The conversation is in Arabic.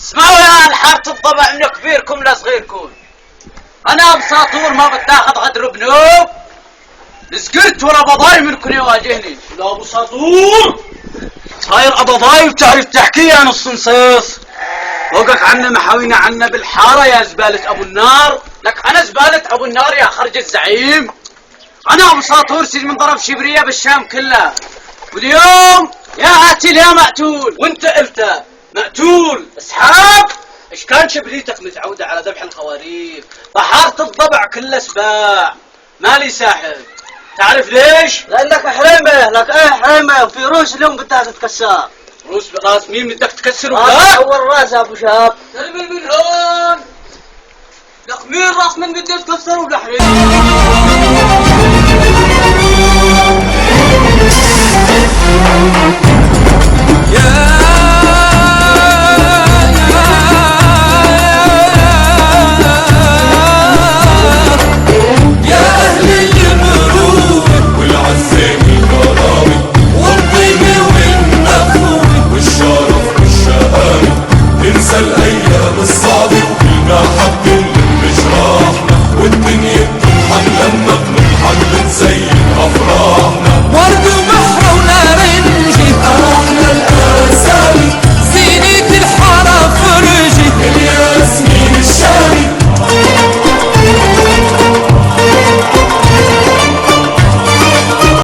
اسمعوا يا الحارة الضبع من كبيركم لصغيركم. انا بساطور ما بتاخذ غدر بنوب. سكرت ولا بضاي منكم يواجهني. لا ابو ساطور صاير ابضاي وتعرف تحكي يا نص نصيص. فوقك عنا محاوينا عنا بالحارة يا زبالة ابو النار. لك انا زبالة ابو النار يا خرج الزعيم. انا ابو ساطور سيد من ضرب شبرية بالشام كلها. واليوم يا قاتل يا مقتول. وانت قلت مقتول. اسحاق. ايش كان شبريتك متعودة على ذبح الخواريف. بحارة الضبع كلها سباع. مالي ساحب. تعرف ليش؟ لانك حريمه. لك ايه حريمه وفي روس اليوم بدها تتكسر. روس براس مين بدك تكسره بلاك؟ اول راس يا ابو شاب. ترمي من هون. لك مين راس من بده يتكسره بلحريم.